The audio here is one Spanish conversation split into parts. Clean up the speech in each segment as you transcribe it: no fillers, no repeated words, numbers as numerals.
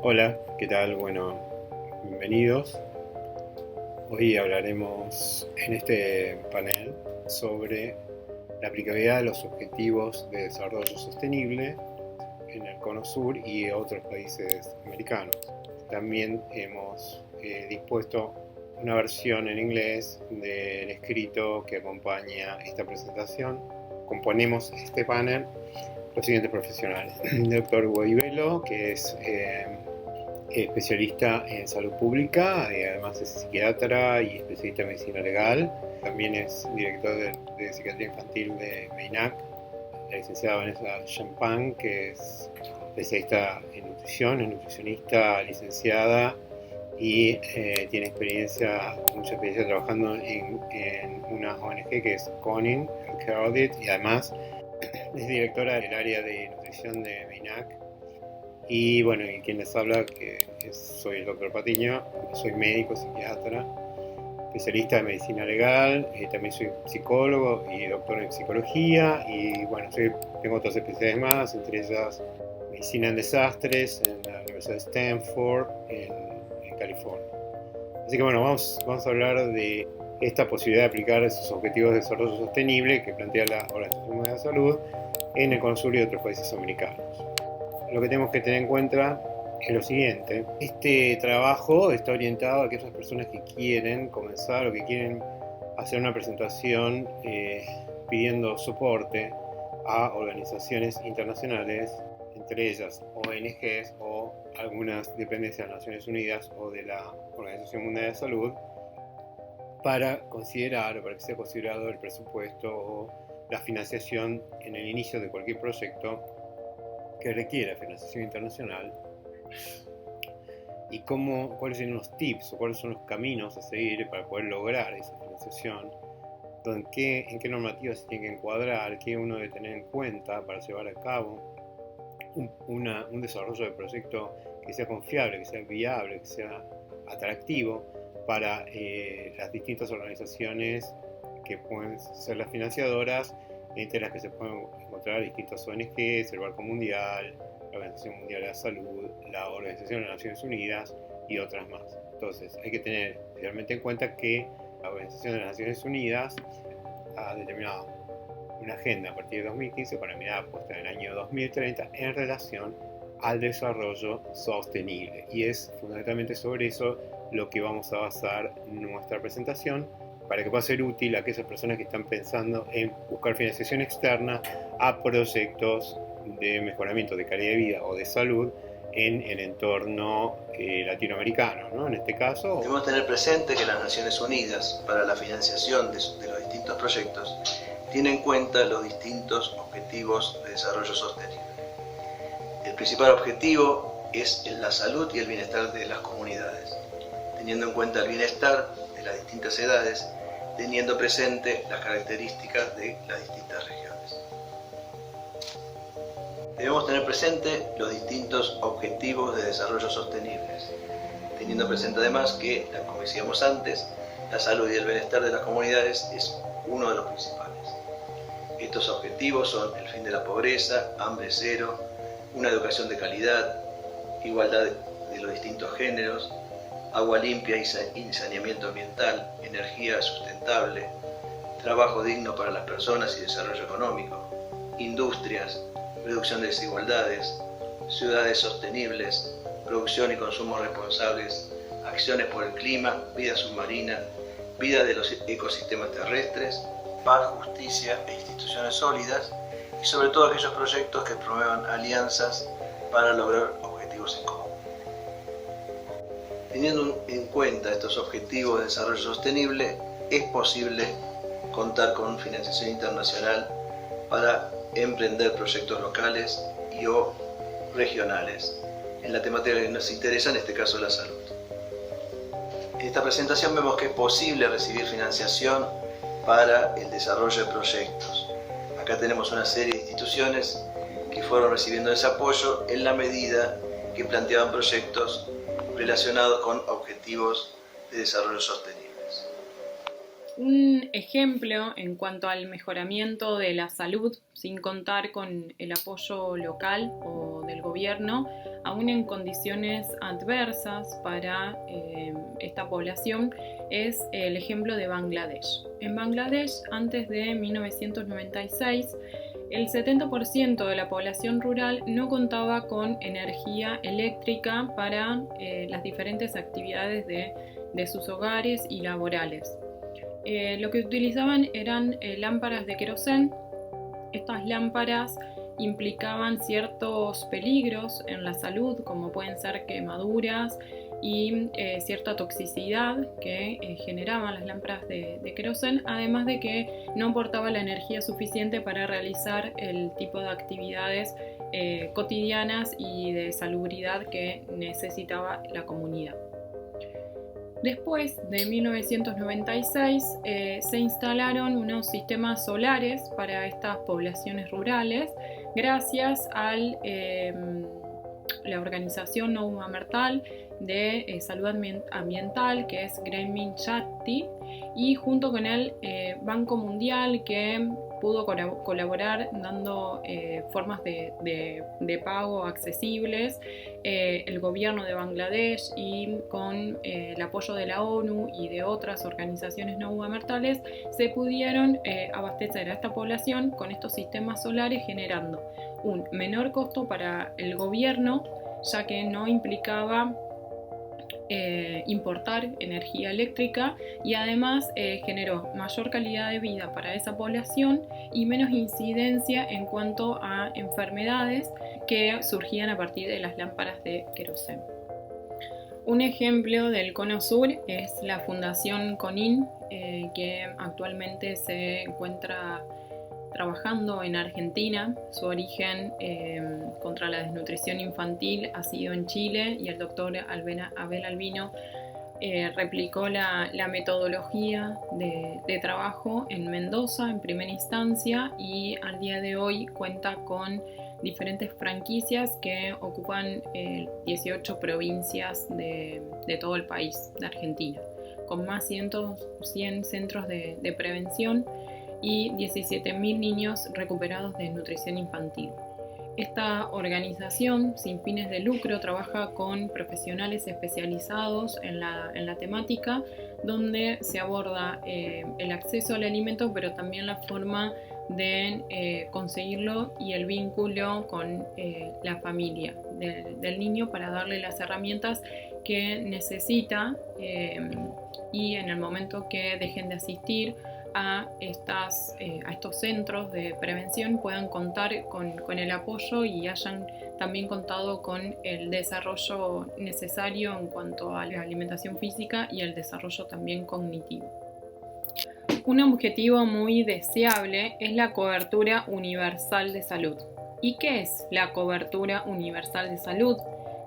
Hola, ¿qué tal? Bueno, bienvenidos. Hoy hablaremos en este panel sobre la aplicabilidad de los Objetivos de Desarrollo Sostenible en el Cono Sur y otros países americanos. También hemos dispuesto una versión en inglés del escrito que acompaña esta presentación. Componemos este panel los siguientes profesionales: el doctor Guaivelo, que es especialista en salud pública y además es psiquiatra y especialista en medicina legal. También es director de psiquiatría infantil de MEINAC. La licenciada Vanessa Champagne, que es especialista en nutrición, es nutricionista licenciada y tiene mucha experiencia trabajando en una ONG que es CONIN, Healthcare Audit, y además es directora del área de nutrición de MEINAC. Y bueno, y quien les habla, soy el doctor Patiño, soy médico, psiquiatra, especialista en medicina legal, también soy psicólogo y doctor en psicología, y bueno, tengo otras especialidades más, entre ellas medicina en desastres en la Universidad de Stanford, en California. Así que bueno, vamos a hablar de esta posibilidad de aplicar esos objetivos de desarrollo sostenible que plantea la Organización Mundial de la Salud en el Cono Sur y otros países americanos. Lo que tenemos que tener en cuenta es lo siguiente: este trabajo está orientado a aquellas personas que quieren comenzar o que quieren hacer una presentación pidiendo soporte a organizaciones internacionales, entre ellas ONGs o algunas dependencias de las Naciones Unidas o de la Organización Mundial de la Salud, para que sea considerado el presupuesto o la financiación en el inicio de cualquier proyecto que requiera financiación internacional, y cuáles son los tips o cuáles son los caminos a seguir para poder lograr esa financiación, en qué normativas se tiene que encuadrar, qué uno debe tener en cuenta para llevar a cabo un desarrollo de proyecto que sea confiable, que sea viable, que sea atractivo para las distintas organizaciones que pueden ser las financiadoras, entre las que se pueden encontrar distintas ONGs, el Banco Mundial, la Organización Mundial de la Salud, la Organización de las Naciones Unidas y otras más. Entonces, hay que tener realmente en cuenta que la Organización de las Naciones Unidas ha determinado una agenda a partir de 2015 con la mirada puesta en el año 2030 en relación al desarrollo sostenible. Y es fundamentalmente sobre eso lo que vamos a basar nuestra presentación, para que pueda ser útil a aquellas personas que están pensando en buscar financiación externa a proyectos de mejoramiento de calidad de vida o de salud en el entorno latinoamericano, ¿no? En este caso, debemos tener presente que las Naciones Unidas, para la financiación de los distintos proyectos, tiene en cuenta los distintos objetivos de desarrollo sostenible. El principal objetivo es la salud y el bienestar de las comunidades, teniendo en cuenta el bienestar de las distintas edades, teniendo presente las características de las distintas regiones. Debemos tener presente los distintos objetivos de desarrollo sostenibles, teniendo presente además que, como decíamos antes, la salud y el bienestar de las comunidades es uno de los principales. Estos objetivos son el fin de la pobreza, hambre cero, una educación de calidad, igualdad de los distintos géneros, agua limpia y saneamiento ambiental, energía sustentable, trabajo digno para las personas y desarrollo económico, industrias, reducción de desigualdades, ciudades sostenibles, producción y consumo responsables, acciones por el clima, vida submarina, vida de los ecosistemas terrestres, paz, justicia e instituciones sólidas, y sobre todo aquellos proyectos que promuevan alianzas para lograr objetivos en común. Teniendo en cuenta estos objetivos de desarrollo sostenible, es posible contar con financiación internacional para emprender proyectos locales y o regionales en la temática que nos interesa, en este caso la salud. En esta presentación vemos que es posible recibir financiación para el desarrollo de proyectos. Acá tenemos una serie de instituciones que fueron recibiendo ese apoyo en la medida que planteaban proyectos relacionados con objetivos de desarrollo sostenibles. Un ejemplo en cuanto al mejoramiento de la salud sin contar con el apoyo local o del gobierno aún en condiciones adversas para esta población, es el ejemplo de Bangladesh. En Bangladesh, antes de 1996, el 70% de la población rural no contaba con energía eléctrica para las diferentes actividades de sus hogares y laborales. Lo que utilizaban eran lámparas de querosén. Estas lámparas implicaban ciertos peligros en la salud, como pueden ser quemaduras y cierta toxicidad que generaban las lámparas de querosén, además de que no aportaba la energía suficiente para realizar el tipo de actividades cotidianas y de salubridad que necesitaba la comunidad. Después de 1996 se instalaron unos sistemas solares para estas poblaciones rurales gracias a la organización no gubernamental de salud ambiental, que es Grameen Shakti, y junto con el Banco Mundial, que pudo colaborar dando formas de pago accesibles, el gobierno de Bangladesh, y con el apoyo de la ONU y de otras organizaciones no gubernamentales se pudieron abastecer a esta población con estos sistemas solares, generando un menor costo para el gobierno, ya que no implicaba importar energía eléctrica, y además generó mayor calidad de vida para esa población y menos incidencia en cuanto a enfermedades que surgían a partir de las lámparas de querosén. Un ejemplo del Cono Sur es la Fundación CONIN, que actualmente se encuentra trabajando en Argentina. Su origen contra la desnutrición infantil ha sido en Chile, y el doctor Abel Albino replicó la metodología de trabajo en Mendoza en primera instancia, y al día de hoy cuenta con diferentes franquicias que ocupan 18 provincias de todo el país de Argentina, con más de 100 centros de prevención y 17.000 niños recuperados de nutrición infantil. Esta organización sin fines de lucro trabaja con profesionales especializados en la temática, donde se aborda el acceso al alimento, pero también la forma de conseguirlo y el vínculo con la familia del niño, para darle las herramientas que necesita, y en el momento que dejen de asistir a estos centros de prevención puedan contar con el apoyo y hayan también contado con el desarrollo necesario en cuanto a la alimentación física y el desarrollo también cognitivo. Un objetivo muy deseable es la cobertura universal de salud. ¿Y qué es la cobertura universal de salud?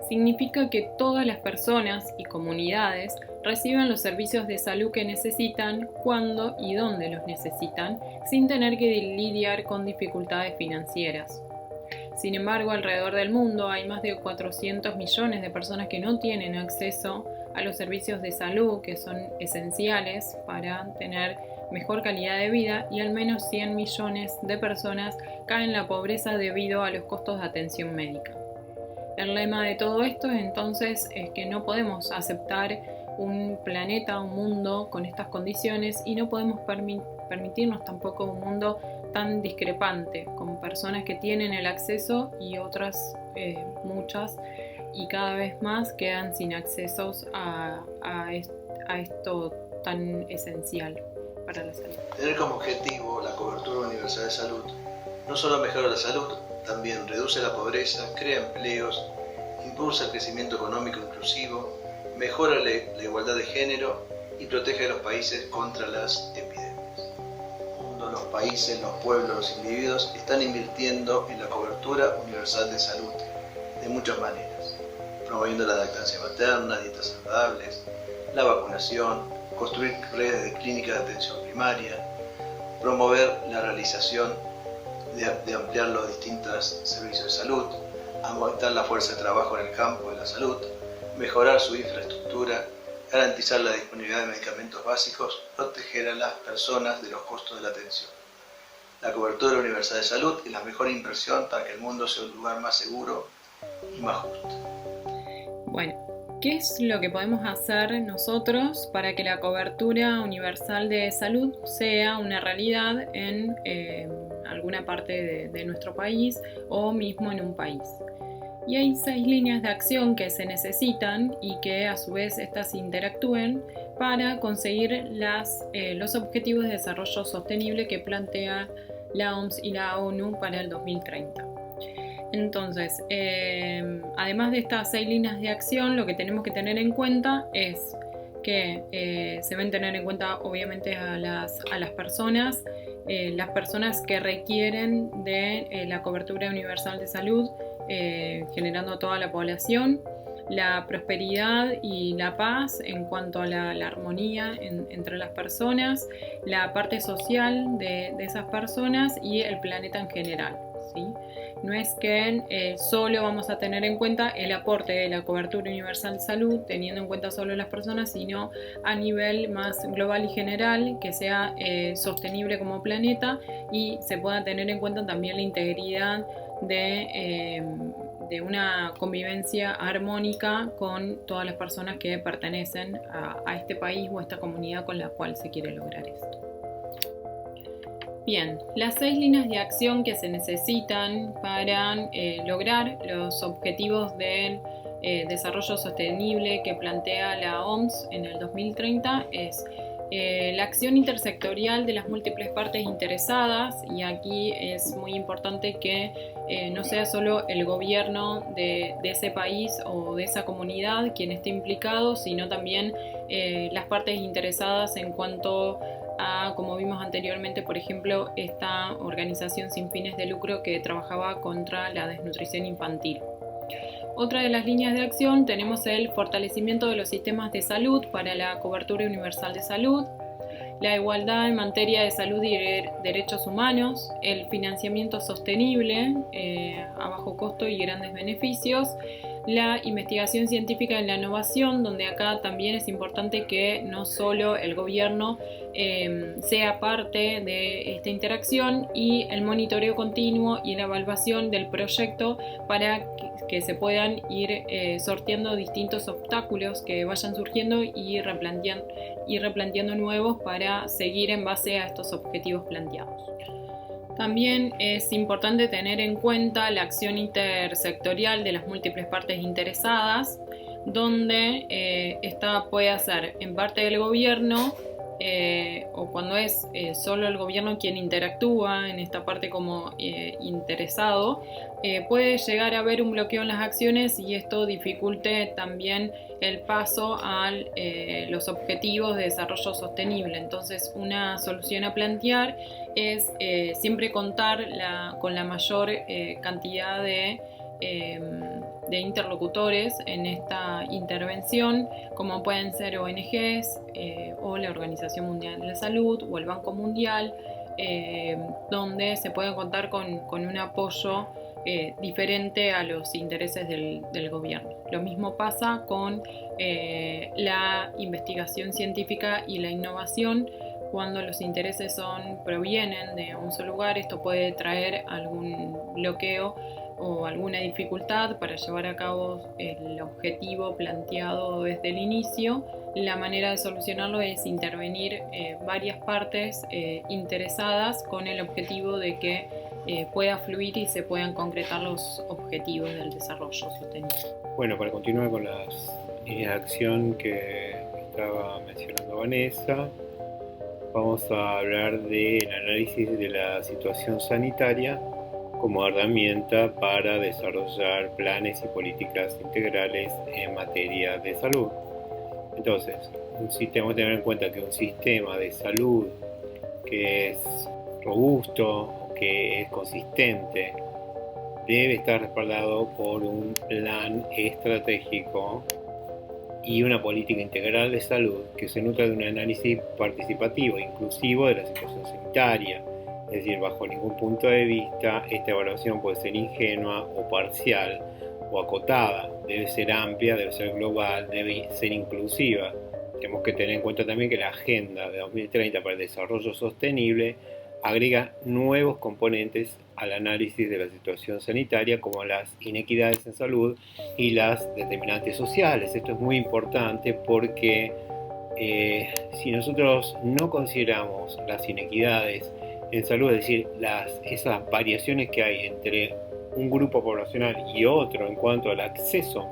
Significa que todas las personas y comunidades reciban los servicios de salud que necesitan, cuando y dónde los necesitan, sin tener que lidiar con dificultades financieras. Sin embargo, alrededor del mundo hay más de 400 millones de personas que no tienen acceso a los servicios de salud que son esenciales para tener mejor calidad de vida, y al menos 100 millones de personas caen en la pobreza debido a los costos de atención médica. El lema de todo esto entonces es que no podemos aceptar un planeta, un mundo con estas condiciones, y no podemos permitirnos tampoco un mundo tan discrepante, con personas que tienen el acceso y otras muchas, y cada vez más quedan sin accesos a esto tan esencial para la salud. Tener como objetivo la cobertura universal de salud no solo mejora la salud, también reduce la pobreza, crea empleos, impulsa el crecimiento económico inclusivo, mejora la igualdad de género y protege a los países contra las epidemias. El mundo, los países, los pueblos, los individuos están invirtiendo en la cobertura universal de salud de muchas maneras, promoviendo la lactancia materna, dietas saludables, la vacunación, construir redes de clínicas de atención primaria, promover la realización de ampliar los distintos servicios de salud, aumentar la fuerza de trabajo en el campo de la salud, mejorar su infraestructura, garantizar la disponibilidad de medicamentos básicos, proteger a las personas de los costos de la atención. La cobertura universal de salud es la mejor inversión para que el mundo sea un lugar más seguro y más justa. Bueno, ¿qué es lo que podemos hacer nosotros para que la cobertura universal de salud sea una realidad en alguna parte de nuestro país o mismo en un país? Y hay 6 líneas de acción que se necesitan y que a su vez estas interactúen para conseguir los objetivos de desarrollo sostenible que plantea la OMS y la ONU para el 2030. Entonces, además de estas 6 líneas de acción, lo que tenemos que tener en cuenta es que se deben tener en cuenta obviamente a las personas que requieren de la cobertura universal de salud, generando a toda la población, la prosperidad y la paz en cuanto a la armonía entre las personas, la parte social de esas personas y el planeta en general, ¿sí? No es que solo vamos a tener en cuenta el aporte de la cobertura universal de salud, teniendo en cuenta solo las personas, sino a nivel más global y general, que sea sostenible como planeta y se pueda tener en cuenta también la integridad de una convivencia armónica con todas las personas que pertenecen a este país o a esta comunidad con la cual se quiere lograr esto. Bien, las 6 líneas de acción que se necesitan para lograr los objetivos del desarrollo sostenible que plantea la OMS en el 2030 es la acción intersectorial de las múltiples partes interesadas, y aquí es muy importante que no sea solo el gobierno de ese país o de esa comunidad quien esté implicado, sino también las partes interesadas en cuanto a, como vimos anteriormente, por ejemplo, esta organización sin fines de lucro que trabajaba contra la desnutrición infantil. Otra de las líneas de acción tenemos el fortalecimiento de los sistemas de salud para la cobertura universal de salud, la igualdad en materia de salud y derechos humanos, el financiamiento sostenible a bajo costo y grandes beneficios, la investigación científica en la innovación, donde acá también es importante que no solo el gobierno sea parte de esta interacción, y el monitoreo continuo y la evaluación del proyecto para que se puedan ir sorteando distintos obstáculos que vayan surgiendo y replanteando nuevos para seguir en base a estos objetivos planteados. También es importante tener en cuenta la acción intersectorial de las múltiples partes interesadas, donde esta puede ser en parte del gobierno o cuando es solo el gobierno quien interactúa en esta parte como interesado, puede llegar a haber un bloqueo en las acciones y esto dificulte también el paso a los objetivos de desarrollo sostenible. Entonces, una solución a plantear es siempre contar con la mayor cantidad de interlocutores en esta intervención, como pueden ser ONGs o la Organización Mundial de la Salud o el Banco Mundial, donde se puede contar con un apoyo diferente a los intereses del gobierno. Lo mismo pasa con la investigación científica y la innovación. Cuando los intereses provienen de un solo lugar, esto puede traer algún bloqueo o alguna dificultad para llevar a cabo el objetivo planteado desde el inicio. La manera de solucionarlo es intervenir varias partes interesadas con el objetivo de que pueda fluir y se puedan concretar los objetivos del desarrollo sostenible. Bueno, para continuar con las líneas de acción que estaba mencionando Vanessa, vamos a hablar del análisis de la situación sanitaria como herramienta para desarrollar planes y políticas integrales en materia de salud. Entonces, tenemos que tener en cuenta que un sistema de salud que es robusto, que es consistente, debe estar respaldado por un plan estratégico y una política integral de salud que se nutra de un análisis participativo e inclusivo de la situación sanitaria. Es decir, bajo ningún punto de vista esta evaluación puede ser ingenua o parcial o acotada. Debe ser amplia, debe ser global, debe ser inclusiva. Tenemos que tener en cuenta también que la Agenda de 2030 para el Desarrollo Sostenible agrega nuevos componentes al análisis de la situación sanitaria, como las inequidades en salud y las determinantes sociales. Esto es muy importante porque si nosotros no consideramos las inequidades en salud, es decir, esas variaciones que hay entre un grupo poblacional y otro en cuanto al acceso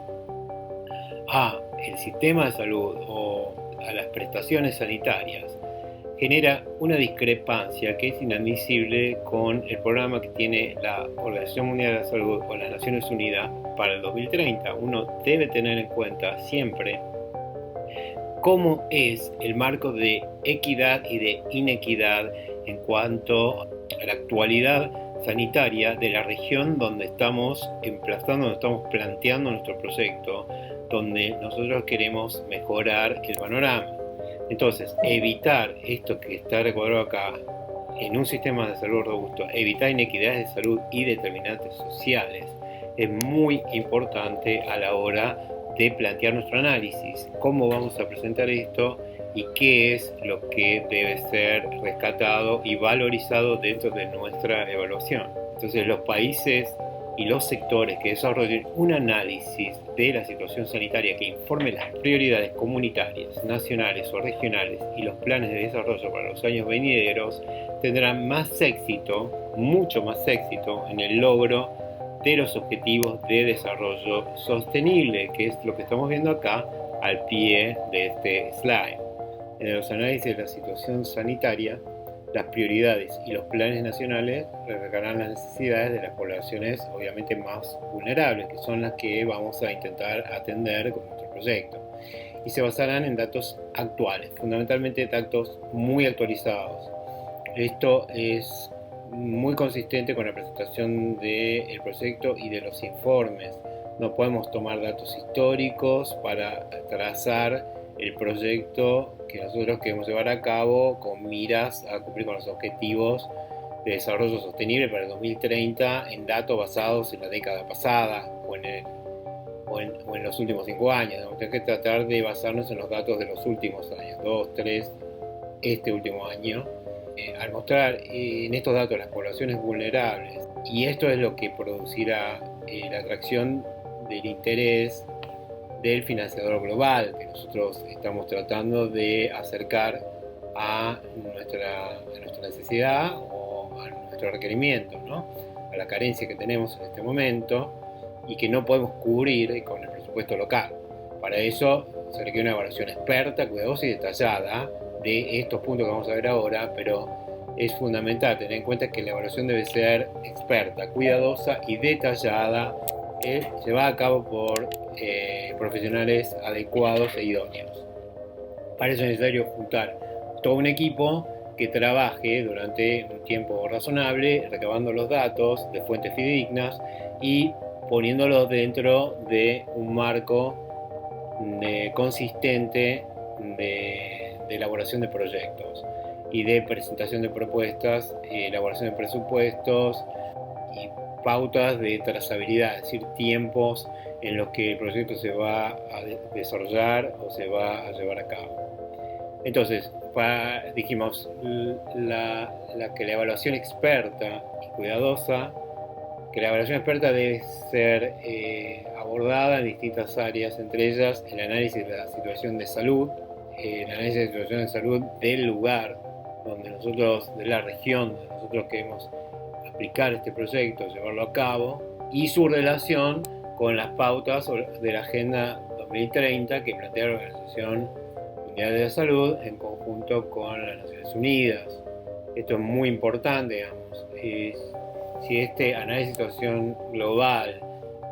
a el sistema de salud o a las prestaciones sanitarias, genera una discrepancia que es inadmisible con el programa que tiene la Organización Mundial de la Salud o las Naciones Unidas para el 2030. Uno debe tener en cuenta siempre cómo es el marco de equidad y de inequidad en cuanto a la actualidad sanitaria de la región donde estamos emplazando, donde estamos planteando nuestro proyecto, donde nosotros queremos mejorar el panorama. Entonces, evitar esto que está recordado acá en un sistema de salud robusto, evitar inequidades de salud y determinantes sociales, es muy importante a la hora de plantear nuestro análisis. ¿Cómo vamos a presentar esto y qué es lo que debe ser rescatado y valorizado dentro de nuestra evaluación? Entonces, los países y los sectores que desarrollen un análisis de la situación sanitaria que informe las prioridades comunitarias, nacionales o regionales y los planes de desarrollo para los años venideros tendrán más éxito, mucho más éxito en el logro de los objetivos de desarrollo sostenible, que es lo que estamos viendo acá al pie de este slide. En los análisis de la situación sanitaria, las prioridades y los planes nacionales reflejarán las necesidades de las poblaciones obviamente más vulnerables, que son las que vamos a intentar atender con nuestro proyecto. Y se basarán en datos actuales, fundamentalmente datos muy actualizados. Esto es muy consistente con la presentación del proyecto y de los informes. No podemos tomar datos históricos para trazar el proyecto que nosotros queremos llevar a cabo con miras a cumplir con los objetivos de desarrollo sostenible para el 2030 en datos basados en la década pasada o en los últimos 5 años. Tenemos que tratar de basarnos en los datos de los últimos años, 2, 3, este último año, al mostrar en estos datos las poblaciones vulnerables, y esto es lo que producirá la atracción del interés del financiador global que nosotros estamos tratando de acercar a nuestra necesidad o a nuestro requerimiento, ¿no? A la carencia que tenemos en este momento y que no podemos cubrir con el presupuesto local. Para eso se requiere una evaluación experta, cuidadosa y detallada de estos puntos que vamos a ver ahora, pero es fundamental tener en cuenta que la evaluación debe ser experta, cuidadosa y detallada, llevada a cabo por profesionales adecuados e idóneos. Para eso es necesario juntar todo un equipo que trabaje durante un tiempo razonable, recabando los datos de fuentes fidedignas y poniéndolos dentro de un marco consistente de elaboración de proyectos y de presentación de propuestas, elaboración de presupuestos y pautas de trazabilidad, es decir, tiempos en los que el proyecto se va a desarrollar o se va a llevar a cabo. Entonces, dijimos que la evaluación experta y cuidadosa, que la evaluación experta debe ser abordada en distintas áreas, entre ellas el análisis de la situación de salud, el análisis de la situación de salud del lugar donde nosotros, de la región donde nosotros queremos aplicar este proyecto, llevarlo a cabo, y su relación con las pautas de la Agenda 2030 que plantea la Organización Mundial de la Salud en conjunto con las Naciones Unidas. Esto es muy importante, digamos. Si este análisis de situación global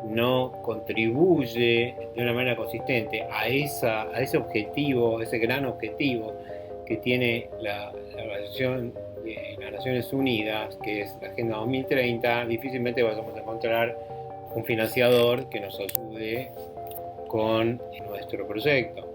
no contribuye de una manera consistente a ese objetivo, ese gran objetivo que tiene la Organización de las Naciones Unidas, que es la Agenda 2030, difícilmente vamos a encontrar un financiador que nos ayude con nuestro proyecto.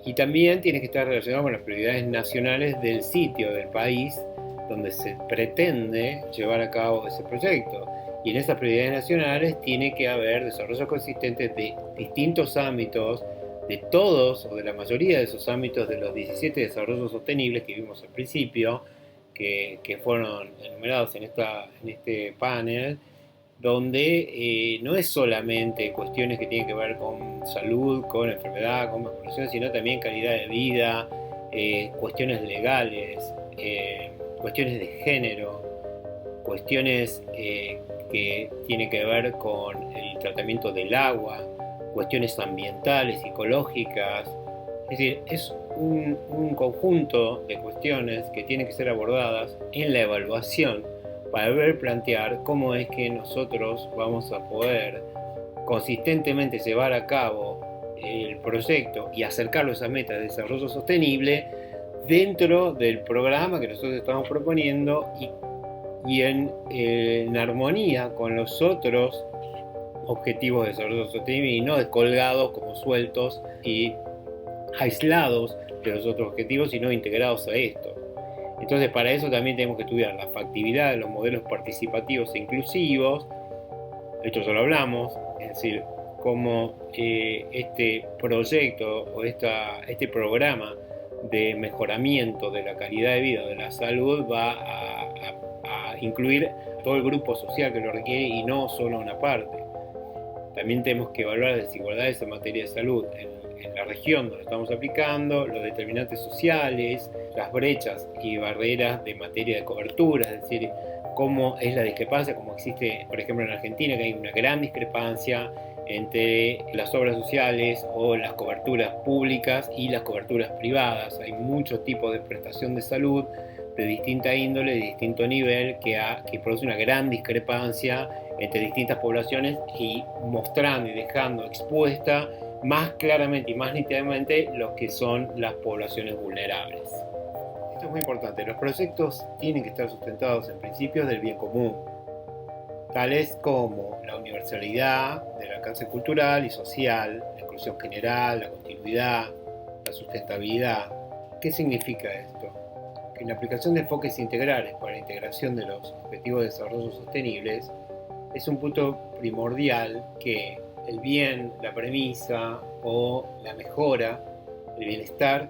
Y también tiene que estar relacionado con las prioridades nacionales del sitio, del país donde se pretende llevar a cabo ese proyecto. Y en esas prioridades nacionales tiene que haber desarrollos consistentes de distintos ámbitos, de todos o de la mayoría de esos ámbitos de los 17 desarrollos sostenibles que vimos al principio, que fueron enumerados en este panel, donde no es solamente cuestiones que tienen que ver con salud, con enfermedad, con vacunación, sino también calidad de vida, cuestiones legales, cuestiones de género, cuestiones que tienen que ver con el tratamiento del agua, cuestiones ambientales, psicológicas. Es decir, es un conjunto de cuestiones que tienen que ser abordadas en la evaluación para ver plantear cómo es que nosotros vamos a poder consistentemente llevar a cabo el proyecto y acercarlo a esa meta de desarrollo sostenible dentro del programa que nosotros estamos proponiendo y en armonía con los otros objetivos de desarrollo sostenible y no descolgados como sueltos y aislados de los otros objetivos, sino integrados a esto. Entonces, para eso también tenemos que estudiar la factibilidad de los modelos participativos e inclusivos. Esto ya lo hablamos, es decir, cómo este proyecto o este programa de mejoramiento de la calidad de vida, de la salud, va a incluir todo el grupo social que lo requiere y no solo una parte. También tenemos que evaluar las desigualdades en materia de salud en la región donde estamos aplicando, los determinantes sociales, las brechas y barreras de materia de cobertura, es decir, cómo es la discrepancia, como existe, por ejemplo, en Argentina, que hay una gran discrepancia entre las obras sociales o las coberturas públicas y las coberturas privadas. Hay muchos tipos de prestación de salud de distinta índole, de distinto nivel, que produce una gran discrepancia entre distintas poblaciones y mostrando y dejando expuesta más claramente y más nítidamente lo que son las poblaciones vulnerables. Esto es muy importante. Los proyectos tienen que estar sustentados en principios del bien común, tales como la universalidad del alcance cultural y social, la inclusión general, la continuidad, la sustentabilidad. ¿Qué significa esto? Que en la aplicación de enfoques integrales para la integración de los objetivos de desarrollo sostenibles es un punto primordial que el bien, la premisa o la mejora, el bienestar,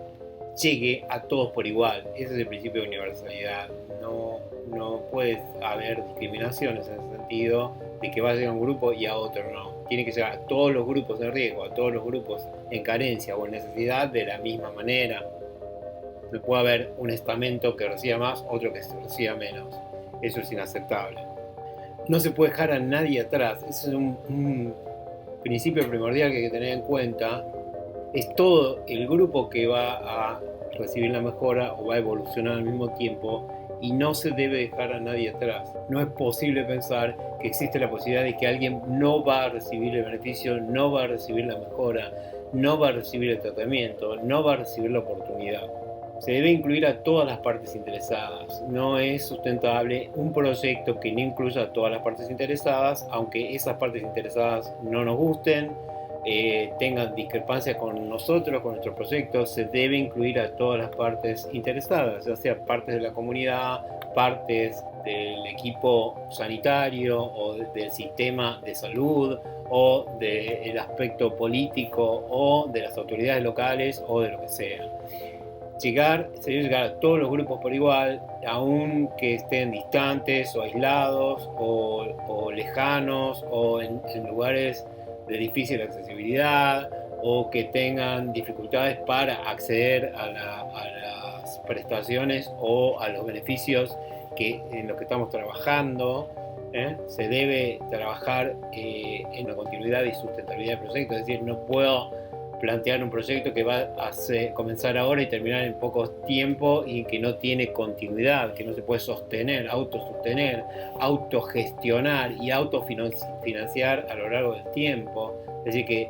llegue a todos por igual. Ese es el principio de universalidad. No puede haber discriminaciones en el sentido de que va a llegar a un grupo y a otro no. Tiene que llegar a todos los grupos en riesgo, a todos los grupos en carencia o en necesidad de la misma manera. No puede haber un estamento que reciba más, otro que reciba menos. Eso es inaceptable. No se puede dejar a nadie atrás. Ese es un principio primordial que hay que tener en cuenta. Es todo el grupo que va a recibir la mejora o va a evolucionar al mismo tiempo y no se debe dejar a nadie atrás. No es posible pensar que existe la posibilidad de que alguien no va a recibir el beneficio, no va a recibir la mejora, no va a recibir el tratamiento, no va a recibir la oportunidad. Se debe incluir a todas las partes interesadas. No es sustentable un proyecto que no incluya a todas las partes interesadas, aunque esas partes interesadas no nos gusten, tengan discrepancias con nosotros, con nuestro proyecto. Se debe incluir a todas las partes interesadas, ya sea partes de la comunidad, partes del equipo sanitario o del sistema de salud o del aspecto político o de las autoridades locales o de lo que sea. Se debe llegar a todos los grupos por igual, aunque estén distantes o aislados o lejanos o en lugares de difícil accesibilidad o que tengan dificultades para acceder a las prestaciones o a los beneficios en los que estamos trabajando. Se debe trabajar en la continuidad y sustentabilidad del proyecto, es decir, no puedo plantear un proyecto que va a comenzar ahora y terminar en poco tiempo y que no tiene continuidad, que no se puede sostener, autosostener, autogestionar y autofinanciar a lo largo del tiempo. Es decir, que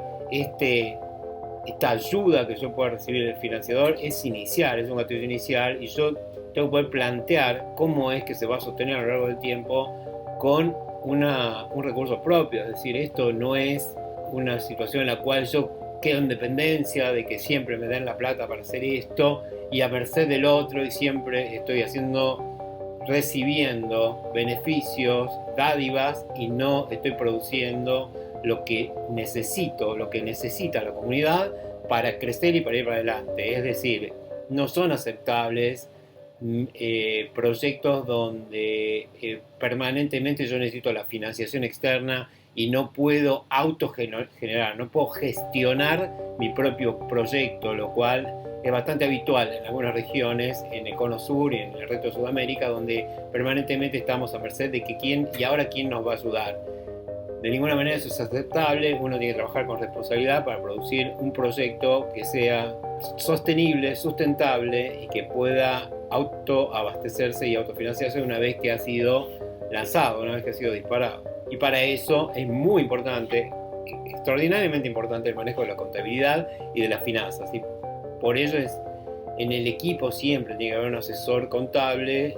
esta ayuda que yo pueda recibir del financiador es inicial, es un gatillo inicial y yo tengo que poder plantear cómo es que se va a sostener a lo largo del tiempo con un recurso propio. Es decir, esto no es una situación en la cual yo quedo en dependencia de que siempre me den la plata para hacer esto y a merced del otro y siempre estoy recibiendo beneficios, dádivas y no estoy produciendo lo que necesita la comunidad para crecer y para ir para adelante. Es decir, no son aceptables proyectos donde permanentemente yo necesito la financiación externa y no puedo autogenerar, no puedo gestionar mi propio proyecto, lo cual es bastante habitual en algunas regiones, en el Cono Sur y en el resto de Sudamérica, donde permanentemente estamos a merced de que quién nos va a ayudar. De ninguna manera eso es aceptable. Uno tiene que trabajar con responsabilidad para producir un proyecto que sea sostenible, sustentable y que pueda autoabastecerse y autofinanciarse una vez que ha sido lanzado, una vez que ha sido disparado. Y para eso es muy importante, extraordinariamente importante, el manejo de la contabilidad y de las finanzas. Y por ello en el equipo siempre tiene que haber un asesor contable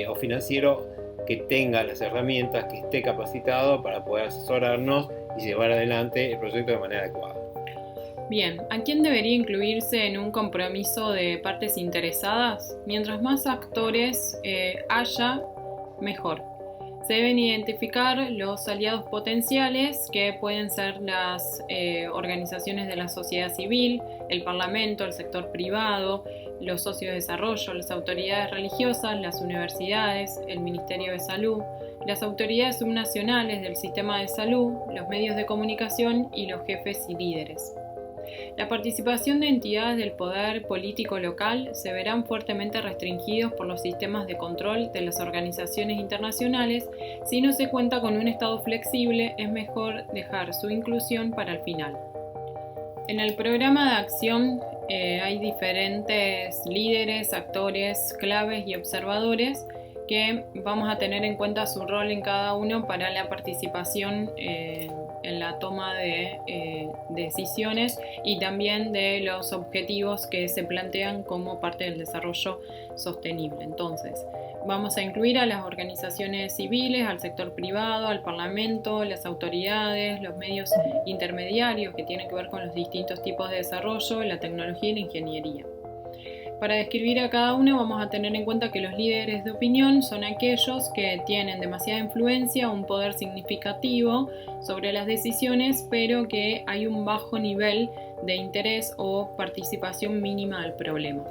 o financiero que tenga las herramientas, que esté capacitado para poder asesorarnos y llevar adelante el proyecto de manera adecuada. Bien, ¿a quién debería incluirse en un compromiso de partes interesadas? Mientras más actores haya, mejor. Se deben identificar los aliados potenciales, que pueden ser las organizaciones de la sociedad civil, el parlamento, el sector privado, los socios de desarrollo, las autoridades religiosas, las universidades, el Ministerio de Salud, las autoridades subnacionales del sistema de salud, los medios de comunicación y los jefes y líderes. La participación de entidades del poder político local se verán fuertemente restringidos por los sistemas de control de las organizaciones internacionales. Si no se cuenta con un Estado flexible, es mejor dejar su inclusión para el final. En el programa de acción hay diferentes líderes, actores, claves y observadores que vamos a tener en cuenta su rol en cada uno para la participación en la toma de decisiones y también de los objetivos que se plantean como parte del desarrollo sostenible. Entonces, vamos a incluir a las organizaciones civiles, al sector privado, al parlamento, las autoridades, los medios intermediarios que tienen que ver con los distintos tipos de desarrollo, la tecnología y la ingeniería. Para describir a cada uno vamos a tener en cuenta que los líderes de opinión son aquellos que tienen demasiada influencia, un poder significativo sobre las decisiones, pero que hay un bajo nivel de interés o participación mínima del problema.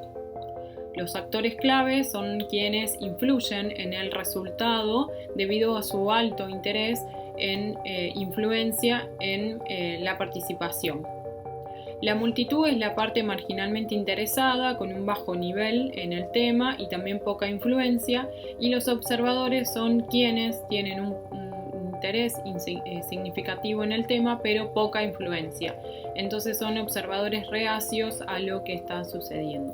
Los actores clave son quienes influyen en el resultado debido a su alto interés en influencia en la participación. La multitud es la parte marginalmente interesada, con un bajo nivel en el tema y también poca influencia, y los observadores son quienes tienen un interés significativo en el tema, pero poca influencia. Entonces son observadores reacios a lo que está sucediendo.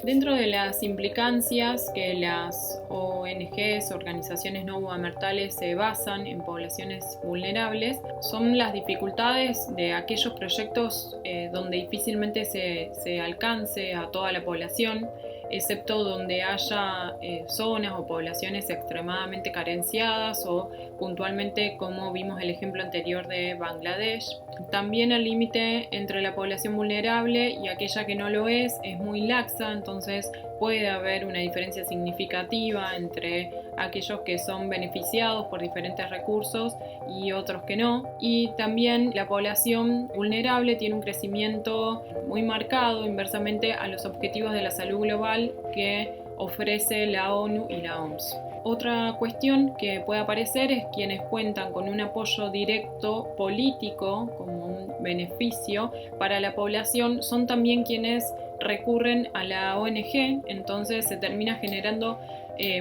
Dentro de las implicancias que las ONGs, organizaciones no gubernamentales, se basan en poblaciones vulnerables, son las dificultades de aquellos proyectos donde difícilmente se alcance a toda la población, excepto donde haya zonas o poblaciones extremadamente carenciadas o puntualmente como vimos el ejemplo anterior de Bangladesh. También el límite entre la población vulnerable y aquella que no lo es muy laxa, entonces puede haber una diferencia significativa entre aquellos que son beneficiados por diferentes recursos y otros que no. Y también la población vulnerable tiene un crecimiento muy marcado inversamente a los objetivos de la salud global que ofrece la ONU y la OMS. Otra cuestión que puede aparecer es quienes cuentan con un apoyo directo político como un beneficio para la población son también quienes recurren a la ONG, entonces se termina generando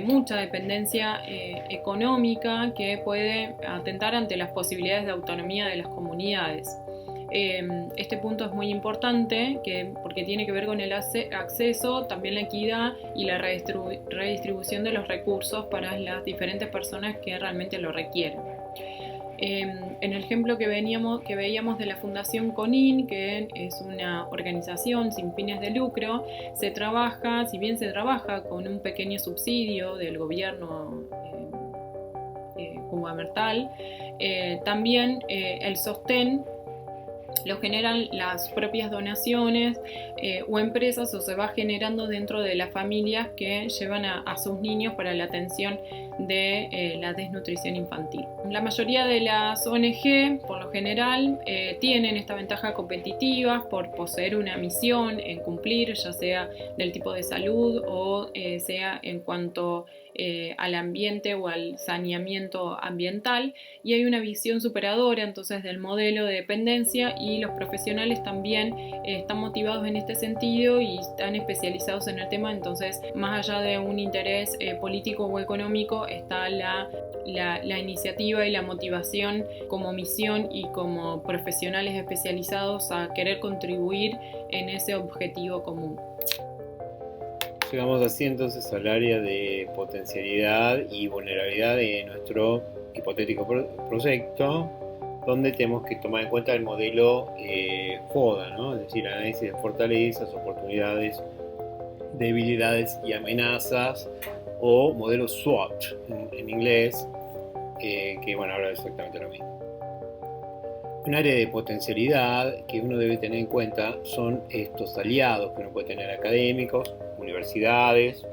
mucha dependencia económica que puede atentar ante las posibilidades de autonomía de las comunidades. Este punto es muy importante porque tiene que ver con el acceso, también la equidad y la redistribución de los recursos para las diferentes personas que realmente lo requieren. En el ejemplo que veíamos de la Fundación CONIN, que es una organización sin fines de lucro, si bien se trabaja con un pequeño subsidio del gobierno gubernamental, también el sostén lo generan las propias donaciones o empresas, o se va generando dentro de las familias que llevan a sus niños para la atención de la desnutrición infantil. La mayoría de las ONG, por lo general tienen esta ventaja competitiva por poseer una misión en cumplir, ya sea del tipo de salud o sea en cuanto al ambiente o al saneamiento ambiental, y hay una visión superadora entonces del modelo de dependencia, y los profesionales también están motivados en este sentido y están especializados en el tema. Entonces, más allá de un interés político o económico, está la iniciativa y la motivación como misión y como profesionales especializados a querer contribuir en ese objetivo común. Llegamos así entonces al área de potencialidad y vulnerabilidad de nuestro hipotético proyecto, donde tenemos que tomar en cuenta el modelo FODA, ¿no? Es decir, análisis de fortalezas, oportunidades, debilidades y amenazas, o modelo SWOT en inglés, que bueno, habla exactamente lo mismo. Un área de potencialidad que uno debe tener en cuenta son estos aliados que uno puede tener, académicos, universidades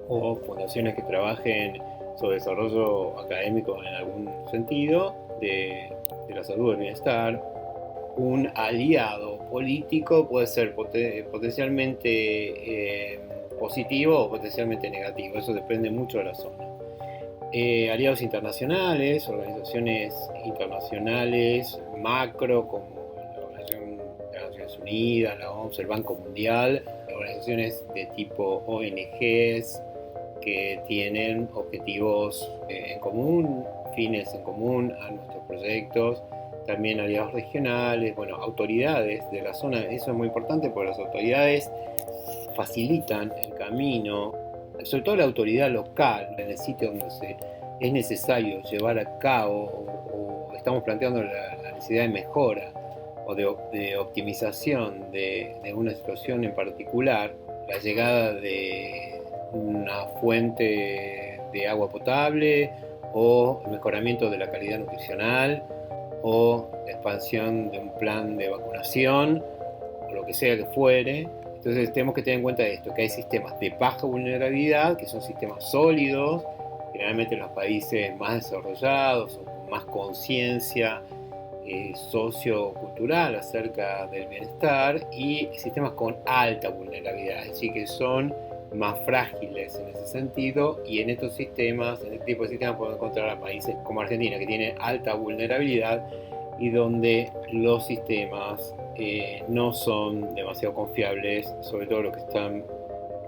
o fundaciones que trabajen sobre desarrollo académico en algún sentido de la salud, del bienestar. Un aliado político puede ser potencialmente positivo o potencialmente negativo, eso depende mucho de la zona. Aliados internacionales, organizaciones internacionales macro como la Organización de las Naciones Unidas, la OMS, el Banco Mundial, organizaciones de tipo ONGs que tienen objetivos en común, fines en común a nuestros proyectos. También aliados regionales, bueno, autoridades de la zona. Eso es muy importante porque las autoridades facilitan el camino, sobre todo la autoridad local, en el sitio donde es necesario llevar a cabo o estamos planteando la necesidad de mejora o de optimización de una situación en particular, la llegada de una fuente de agua potable o el mejoramiento de la calidad nutricional o la expansión de un plan de vacunación o lo que sea que fuere. Entonces tenemos que tener en cuenta esto, que hay sistemas de baja vulnerabilidad, que son sistemas sólidos, generalmente en los países más desarrollados o con más conciencia sociocultural acerca del bienestar, y sistemas con alta vulnerabilidad, es decir, que son más frágiles en ese sentido, y en estos sistemas, en este tipo de sistemas podemos encontrar a países como Argentina, que tienen alta vulnerabilidad y donde los sistemas no son demasiado confiables, sobre todo los que están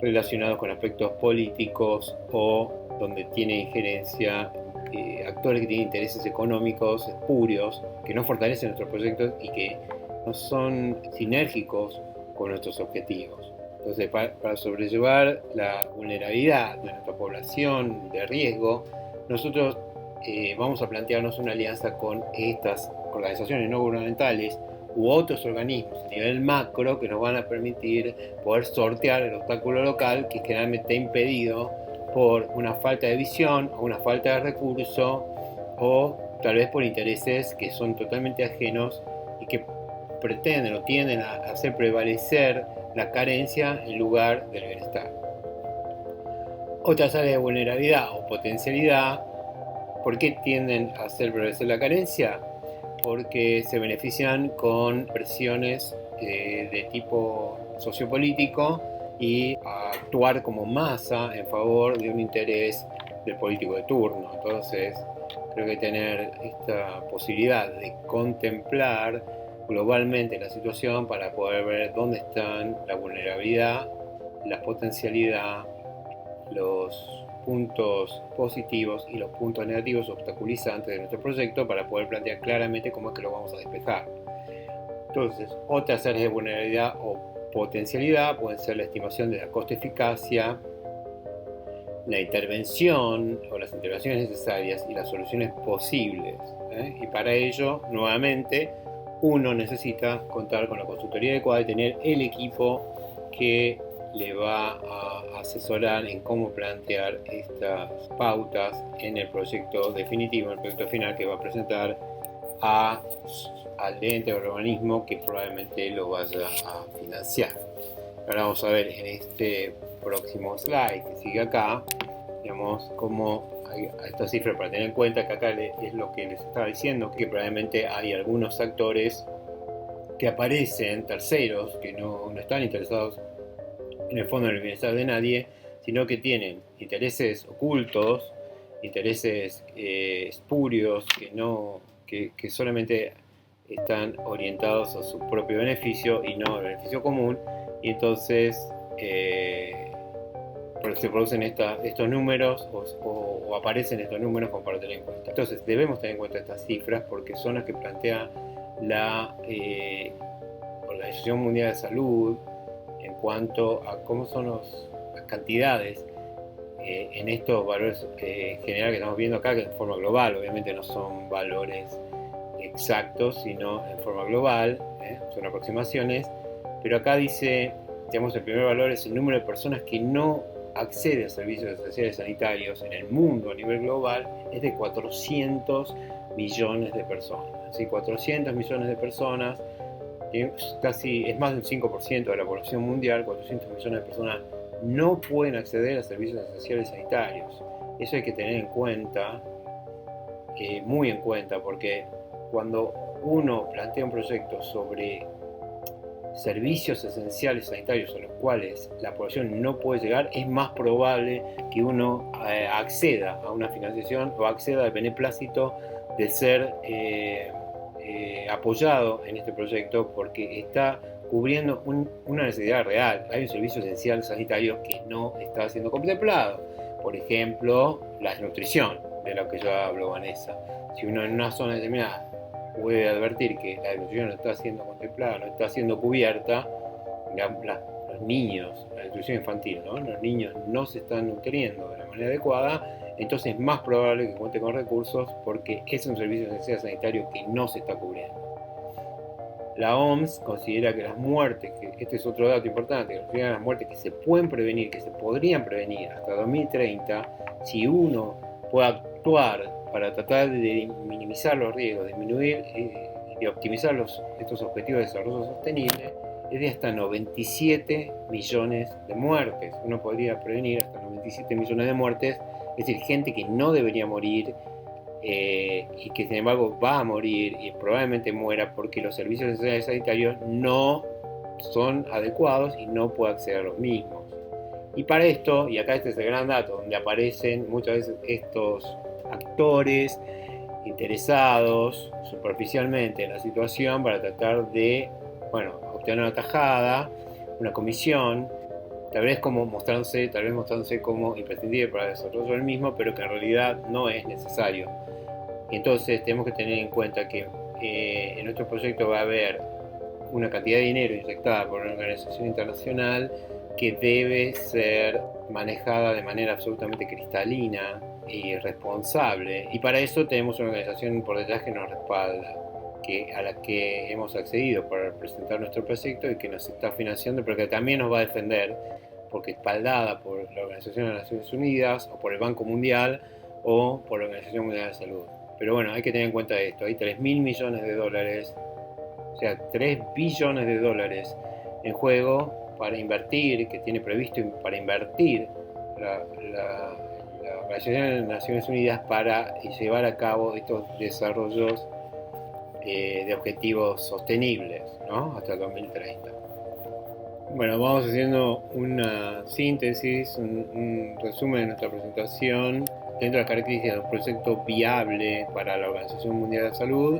relacionados con aspectos políticos o donde tiene injerencia actores que tienen intereses económicos espurios, que no fortalecen nuestros proyectos y que no son sinérgicos con nuestros objetivos. Entonces, para sobrellevar la vulnerabilidad de nuestra población de riesgo, nosotros vamos a plantearnos una alianza con estas organizaciones no gubernamentales u otros organismos a nivel macro que nos van a permitir poder sortear el obstáculo local que generalmente está impedido por una falta de visión o una falta de recurso, o tal vez por intereses que son totalmente ajenos y que pretenden o tienden a hacer prevalecer la carencia en lugar del bienestar. Otras áreas de vulnerabilidad o potencialidad, ¿por qué tienden a hacer prevalecer la carencia? Porque se benefician con presiones de tipo sociopolítico y a actuar como masa en favor de un interés del político de turno. Entonces, creo que tener esta posibilidad de contemplar globalmente la situación para poder ver dónde están la vulnerabilidad, la potencialidad, los puntos positivos y los puntos negativos obstaculizantes de nuestro proyecto para poder plantear claramente cómo es que lo vamos a despejar. Entonces, otras áreas de vulnerabilidad o potencialidad pueden ser la estimación de la costo-eficacia, la intervención o las intervenciones necesarias y las soluciones posibles. Y para ello, nuevamente, uno necesita contar con la consultoría adecuada y tener el equipo que le va a asesorar en cómo plantear estas pautas en el proyecto definitivo, en el proyecto final que va a presentar al ente o organismo que probablemente lo vaya a financiar. Ahora vamos a ver en este próximo slide que sigue acá, digamos, cómo a esta cifra para tener en cuenta que acá es lo que les estaba diciendo, que probablemente hay algunos actores que aparecen, terceros, que no están interesados en el fondo en el bienestar de nadie, sino que tienen intereses ocultos, intereses espurios, que solamente están orientados a su propio beneficio y no al beneficio común, y entonces se producen estos números o aparecen estos números como para tener en cuenta. Entonces debemos tener en cuenta estas cifras porque son las que plantea la Organización Mundial de Salud en cuanto a cómo son las cantidades en estos valores generales que estamos viendo acá, que en forma global, obviamente no son valores exactos, sino en forma global, son aproximaciones, pero acá dice, digamos, el primer valor es el número de personas que no accede a servicios esenciales sanitarios en el mundo a nivel global, es de 400 millones de personas. ¿Sí? 400 millones de personas, casi es más del 5% de la población mundial. 400 millones de personas no pueden acceder a servicios esenciales sanitarios. Eso hay que tener en cuenta, muy en cuenta, porque cuando uno plantea un proyecto sobre servicios esenciales sanitarios a los cuales la población no puede llegar, es más probable que uno acceda a una financiación o acceda al beneplácito de ser apoyado en este proyecto, porque está cubriendo una necesidad real. Hay un servicio esencial sanitario que no está siendo contemplado, por ejemplo la desnutrición, de lo que ya habló Vanessa. Si uno en una zona determinada puede advertir que la desnutrición no está siendo contemplada, no está siendo cubierta, los niños, la desnutrición infantil, ¿no? Los niños no se están nutriendo de la manera adecuada, entonces es más probable que cuente con recursos porque es un servicio esencial sanitario que no se está cubriendo. La OMS considera que las muertes, que este es otro dato importante, que considera las muertes que se pueden prevenir, que se podrían prevenir hasta 2030, si uno puede actuar para tratar de minimizar los riesgos, disminuir y de optimizar estos objetivos de desarrollo sostenible, es de hasta 97 millones de muertes. Uno podría prevenir hasta 97 millones de muertes, es decir, gente que no debería morir y que sin embargo va a morir y probablemente muera porque los servicios esenciales sanitarios no son adecuados y no puede acceder a los mismos. Y para esto, y acá este es el gran dato, donde aparecen muchas veces estos actores interesados superficialmente en la situación para tratar de, obtener una tajada, una comisión, tal vez mostrándose como imprescindible para el desarrollo del mismo, pero que en realidad no es necesario. Entonces tenemos que tener en cuenta que en nuestro proyecto va a haber una cantidad de dinero inyectada por una organización internacional que debe ser manejada de manera absolutamente cristalina y responsable, y para eso tenemos una organización por detrás que nos respalda, a la que hemos accedido para presentar nuestro proyecto y que nos está financiando, pero que también nos va a defender, porque espaldada por la Organización de las Naciones Unidas o por el Banco Mundial o por la Organización Mundial de Salud. Pero bueno, hay que tener en cuenta esto, hay 3.000 millones de dólares, o sea, 3 billones de dólares en juego para invertir, que tiene previsto para invertir la Organización de las Naciones Unidas para llevar a cabo estos desarrollos de objetivos sostenibles, ¿no? Hasta el 2030. Bueno, vamos haciendo una síntesis, un resumen de nuestra presentación. Dentro de las características de un proyecto viable para la Organización Mundial de la Salud,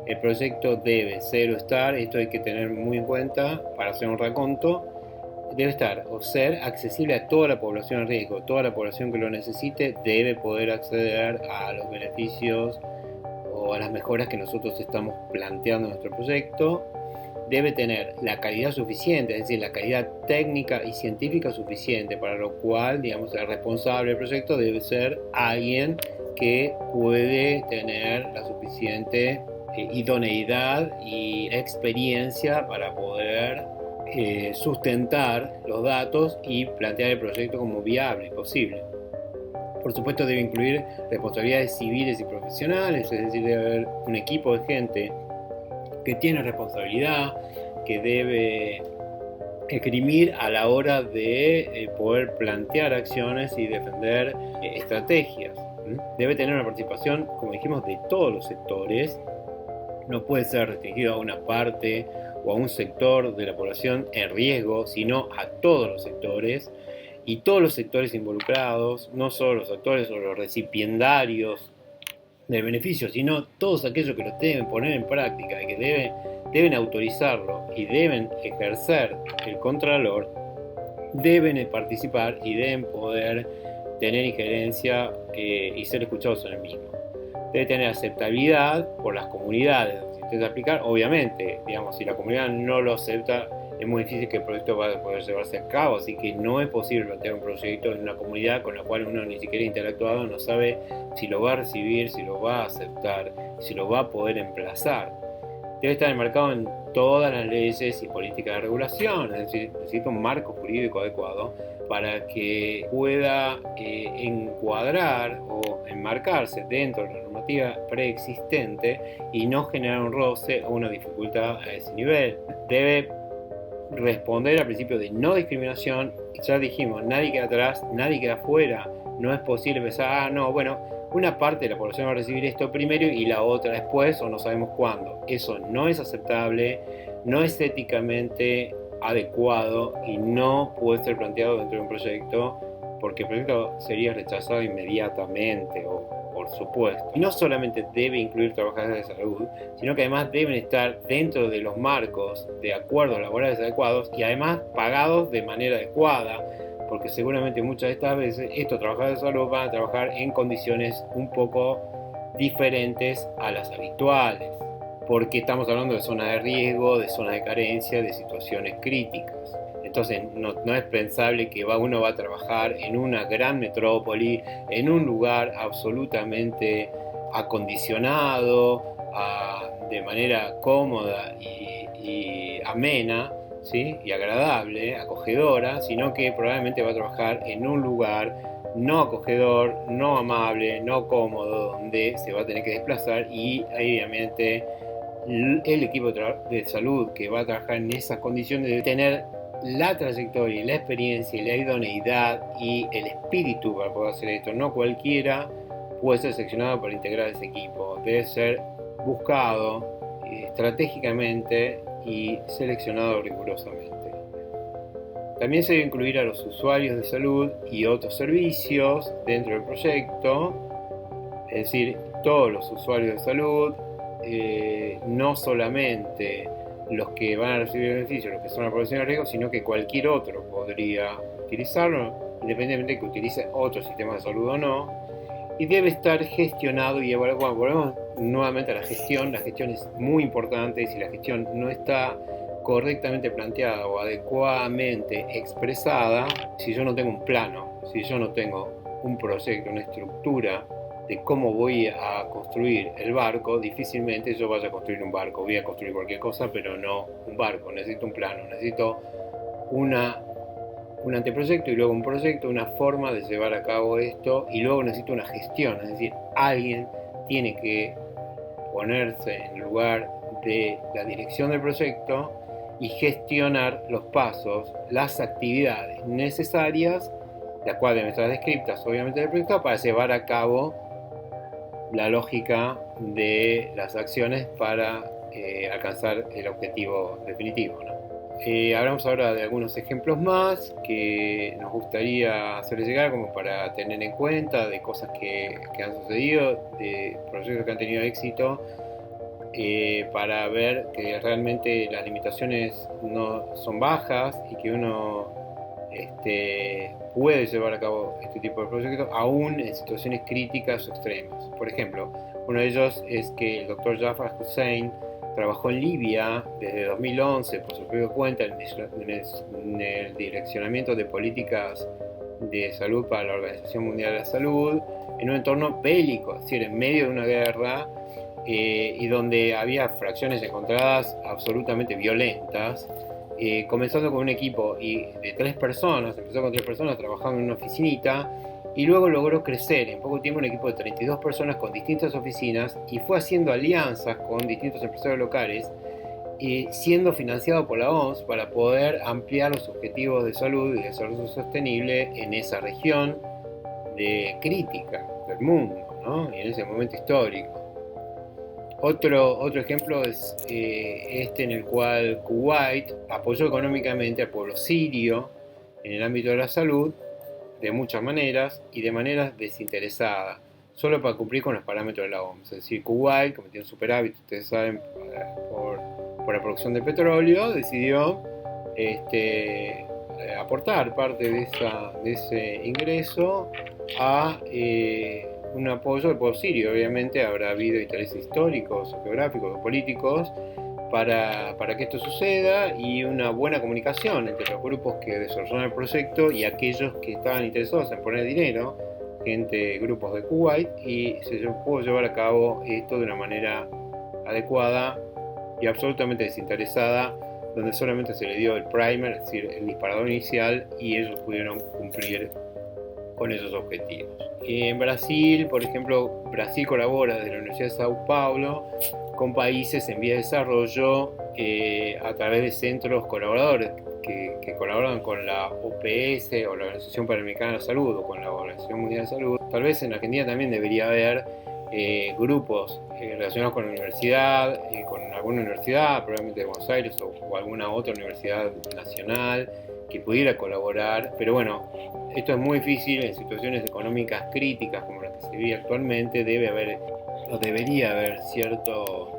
el proyecto debe ser o estar, esto hay que tener muy en cuenta para hacer un raconto, debe estar o ser accesible a toda la población en riesgo. Toda la población que lo necesite debe poder acceder a los beneficios o a las mejoras que nosotros estamos planteando en nuestro proyecto. Debe tener la calidad suficiente, es decir, la calidad técnica y científica suficiente, para lo cual, digamos, el responsable del proyecto debe ser alguien que puede tener la suficiente idoneidad y experiencia para poder sustentar los datos y plantear el proyecto como viable y posible. Por supuesto, debe incluir responsabilidades civiles y profesionales, es decir, debe haber un equipo de gente que tiene responsabilidad, que debe esgrimir a la hora de poder plantear acciones y defender estrategias. Debe tener una participación, como dijimos, de todos los sectores. No puede ser restringido a una parte o a un sector de la población en riesgo, sino a todos los sectores. Y todos los sectores involucrados, no solo los actores o los recipiendarios del beneficio, sino todos aquellos que lo deben poner en práctica y que deben autorizarlo y deben ejercer el contralor, deben participar y deben poder tener injerencia y ser escuchados en el mismo. Debe tener aceptabilidad por las comunidades. Si intenta aplicar, obviamente, digamos, si la comunidad no lo acepta, es muy difícil que el proyecto vaya a poder llevarse a cabo, así que no es posible plantear un proyecto en una comunidad con la cual uno ni siquiera ha interactuado, no sabe si lo va a recibir, si lo va a aceptar, si lo va a poder emplazar. Debe estar enmarcado en todas las leyes y políticas de regulación, es decir, necesita un marco jurídico adecuado para que pueda encuadrar o enmarcarse dentro de la normativa preexistente y no generar un roce o una dificultad a ese nivel. Debe responder al principio de no discriminación. Ya dijimos, nadie queda atrás, nadie queda afuera. No es posible pensar, una parte de la población va a recibir esto primero y la otra después, o no sabemos cuándo. Eso no es aceptable, no es éticamente adecuado y no puede ser planteado dentro de un proyecto, porque el proyecto sería rechazado inmediatamente, por supuesto. Y no solamente debe incluir trabajadores de salud, sino que además deben estar dentro de los marcos de acuerdos laborales adecuados y además pagados de manera adecuada, porque seguramente muchas de estas veces estos trabajadores de salud van a trabajar en condiciones un poco diferentes a las habituales, porque estamos hablando de zonas de riesgo, de zonas de carencia, de situaciones críticas. Entonces no es pensable que uno va a trabajar en una gran metrópoli, en un lugar absolutamente acondicionado, de manera cómoda y amena, ¿sí? Y agradable, acogedora, sino que probablemente va a trabajar en un lugar no acogedor, no amable, no cómodo, donde se va a tener que desplazar y obviamente el equipo de salud que va a trabajar en esas condiciones debe tener la trayectoria, la experiencia, la idoneidad y el espíritu para poder hacer esto. No cualquiera puede ser seleccionado para integrar ese equipo. Debe ser buscado estratégicamente y seleccionado rigurosamente. También se debe incluir a los usuarios de salud y otros servicios dentro del proyecto, es decir, todos los usuarios de salud, no solamente los que van a recibir beneficios, los que son la población de riesgo, sino que cualquier otro podría utilizarlo, independientemente de que utilice otro sistema de salud o no, y debe estar gestionado y evaluado. Volvemos nuevamente a la gestión es muy importante, y si la gestión no está correctamente planteada o adecuadamente expresada, si yo no tengo un plano, si yo no tengo un proyecto, una estructura de cómo voy a construir el barco, difícilmente yo vaya a construir un barco. Voy a construir cualquier cosa, pero no un barco. Necesito un plano, necesito un anteproyecto y luego un proyecto, una forma de llevar a cabo esto, y luego necesito una gestión, es decir, alguien tiene que ponerse en lugar de la dirección del proyecto y gestionar los pasos, las actividades necesarias, las cuales deben estar descritas obviamente del proyecto, para llevar a cabo la lógica de las acciones para alcanzar el objetivo definitivo, ¿no? Hablamos ahora de algunos ejemplos más que nos gustaría hacerles llegar como para tener en cuenta, de cosas que han sucedido, de proyectos que han tenido éxito, para ver que realmente las limitaciones no son bajas y que uno puede llevar a cabo este tipo de proyectos aún en situaciones críticas o extremas. Por ejemplo, uno de ellos es que el Dr. Jafar Hussein trabajó en Libia desde 2011 por su propia cuenta en el direccionamiento de políticas de salud para la Organización Mundial de la Salud, en un entorno bélico, es decir, en medio de una guerra, y donde había fracciones encontradas absolutamente violentas, comenzando con un equipo de 3 personas, empezó con 3 personas trabajando en una oficinita, y luego logró crecer en poco tiempo un equipo de 32 personas con distintas oficinas, y fue haciendo alianzas con distintos empresarios locales, siendo financiado por la OMS para poder ampliar los objetivos de salud y desarrollo sostenible en esa región crítica de del mundo, ¿no? Y en ese momento histórico. Otro ejemplo es este en el cual Kuwait apoyó económicamente al pueblo sirio en el ámbito de la salud de muchas maneras y de maneras desinteresadas, solo para cumplir con los parámetros de la OMS. Es decir, Kuwait, como tiene un superávit, ustedes saben, por la producción de petróleo, decidió aportar parte de ese ingreso a un apoyo del pueblo sirio. Obviamente habrá habido intereses históricos, geográficos o políticos para que esto suceda, y una buena comunicación entre los grupos que desarrollaron el proyecto y aquellos que estaban interesados en poner dinero, grupos de Kuwait, y se pudo llevar a cabo esto de una manera adecuada y absolutamente desinteresada, donde solamente se le dio el primer, es decir, el disparador inicial, y ellos pudieron cumplir con esos objetivos. En Brasil, por ejemplo, Brasil colabora desde la Universidad de Sao Paulo con países en vía de desarrollo a través de centros colaboradores que colaboran con la OPS o la Organización Panamericana de la Salud o con la Organización Mundial de Salud. Tal vez en Argentina también debería haber grupos relacionados con la universidad, con alguna universidad, probablemente de Buenos Aires o alguna otra universidad nacional que pudiera colaborar, pero bueno, esto es muy difícil en situaciones económicas críticas como las que se vive actualmente. Debería haber cierto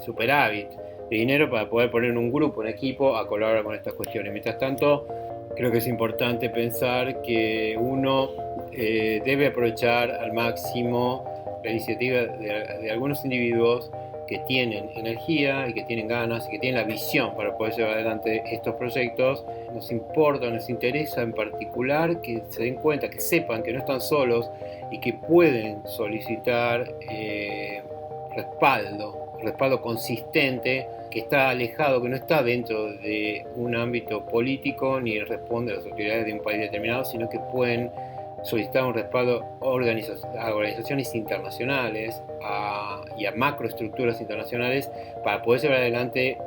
superávit de dinero para poder poner un grupo, un equipo a colaborar con estas cuestiones. Mientras tanto, creo que es importante pensar que uno debe aprovechar al máximo la iniciativa de algunos individuos que tienen energía y que tienen ganas y que tienen la visión para poder llevar adelante estos proyectos. Nos interesa en particular que se den cuenta, que sepan que no están solos y que pueden solicitar respaldo consistente, que está alejado, que no está dentro de un ámbito político ni responde a las autoridades de un país determinado, sino que pueden solicitar un respaldo a organizaciones internacionales y a macroestructuras internacionales para poder llevar adelante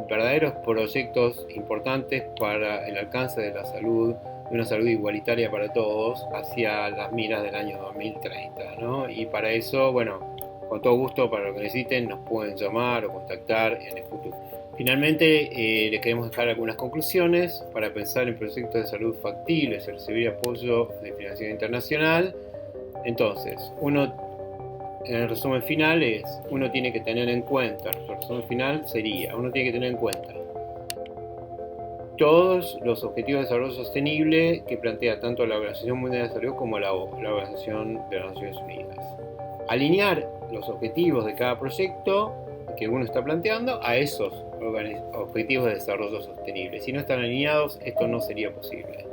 verdaderos proyectos importantes para el alcance de la salud, de una salud igualitaria para todos, hacia las miras del año 2030, ¿no? Y para eso, bueno, con todo gusto, para lo que necesiten, nos pueden llamar o contactar en el futuro. Finalmente, les queremos dejar algunas conclusiones para pensar en proyectos de salud factibles y recibir apoyo de financiación internacional. Entonces, en el resumen final uno tiene que tener en cuenta, uno tiene que tener en cuenta todos los objetivos de desarrollo sostenible que plantea tanto la Organización Mundial de Salud como la Organización de las Naciones Unidas. Alinear los objetivos de cada proyecto que uno está planteando a esos objetivos de desarrollo sostenible. Si no están alineados, esto no sería posible.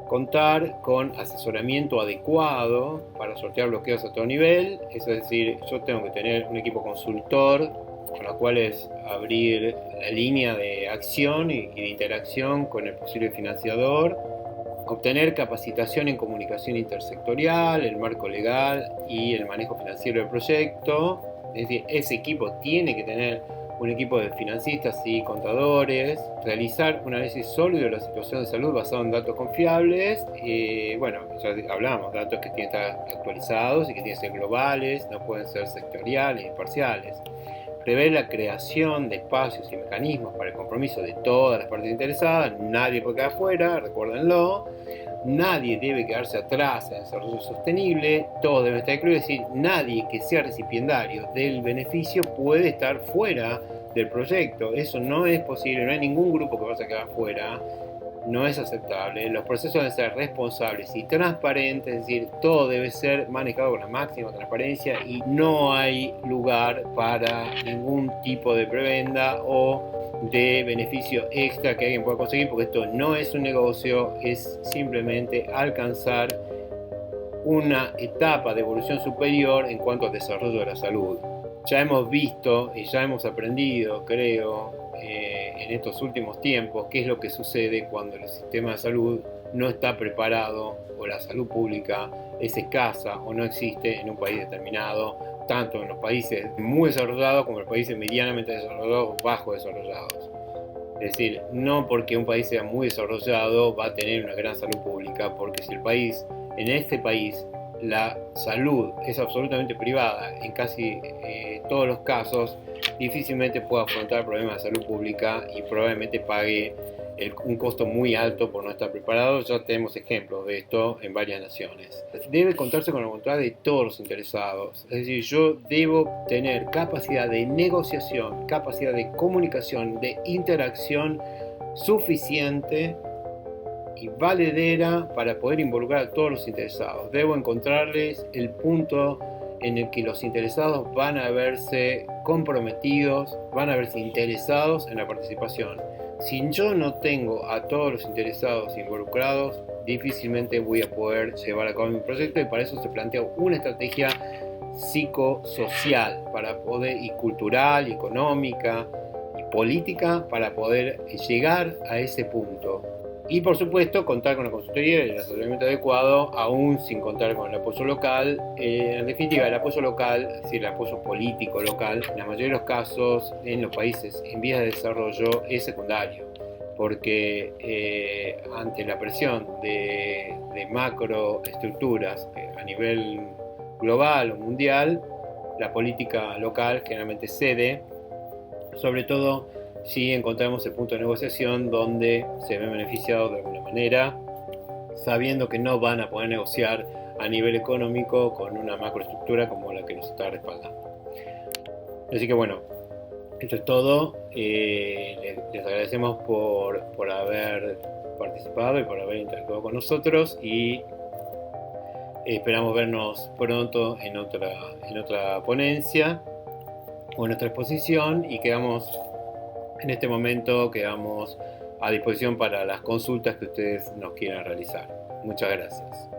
Contar con asesoramiento adecuado para sortear bloqueos a todo nivel, es decir, yo tengo que tener un equipo consultor con los cuales abrir la línea de acción y de interacción con el posible financiador, obtener capacitación en comunicación intersectorial, el marco legal y el manejo financiero del proyecto. Es decir, ese equipo tiene que tener un equipo de financistas y contadores, realizar un análisis sólido de la situación de salud basado en datos confiables. Bueno, ya hablamos, datos que tienen que estar actualizados y que tienen que ser globales, no pueden ser sectoriales y parciales. Prever la creación de espacios y mecanismos para el compromiso de todas las partes interesadas. Nadie puede quedar afuera, recuérdenlo. Nadie debe quedarse atrás en el desarrollo sostenible, todos deben estar incluidos, es decir, nadie que sea recipiendario del beneficio puede estar fuera del proyecto. Eso no es posible, no hay ningún grupo que vaya a quedar fuera, no es aceptable. Los procesos deben ser responsables y transparentes, es decir, todo debe ser manejado con la máxima transparencia y no hay lugar para ningún tipo de prebenda o de beneficio extra que alguien pueda conseguir, porque esto no es un negocio, es simplemente alcanzar una etapa de evolución superior en cuanto al desarrollo de la salud. Ya hemos visto y ya hemos aprendido, creo, en estos últimos tiempos, qué es lo que sucede cuando el sistema de salud no está preparado o la salud pública es escasa o no existe en un país determinado, tanto en los países muy desarrollados como en los países medianamente desarrollados o bajo desarrollados. Es decir, no porque un país sea muy desarrollado va a tener una gran salud pública, porque si en este país la salud es absolutamente privada en casi todos los casos, difícilmente puede afrontar problemas de salud pública y probablemente pague un costo muy alto por no estar preparado. Ya tenemos ejemplos de esto en varias naciones. Debe contarse con la voluntad de todos los interesados, es decir, yo debo tener capacidad de negociación, capacidad de comunicación, de interacción suficiente y valedera para poder involucrar a todos los interesados. Debo encontrarles el punto en el que los interesados van a verse comprometidos, van a verse interesados en la participación. Si yo no tengo a todos los interesados involucrados, difícilmente voy a poder llevar a cabo mi proyecto, y para eso se plantea una estrategia psicosocial para poder, y cultural, y económica y política, para poder llegar a ese punto. Y por supuesto contar con la consultoría y el asesoramiento adecuado, aún sin contar con el apoyo local. En definitiva, el apoyo local, es decir, el apoyo político local, en la mayoría de los casos en los países en vías de desarrollo es secundario, porque ante la presión de macroestructuras a nivel global o mundial, la política local generalmente cede, sobre todo si encontramos el punto de negociación donde se ven beneficiados de alguna manera, sabiendo que no van a poder negociar a nivel económico con una macroestructura como la que nos está respaldando. Así que bueno, esto es todo. Les agradecemos por haber participado y por haber interactuado con nosotros, y esperamos vernos pronto en otra ponencia o en otra exposición, y en este momento quedamos a disposición para las consultas que ustedes nos quieran realizar. Muchas gracias.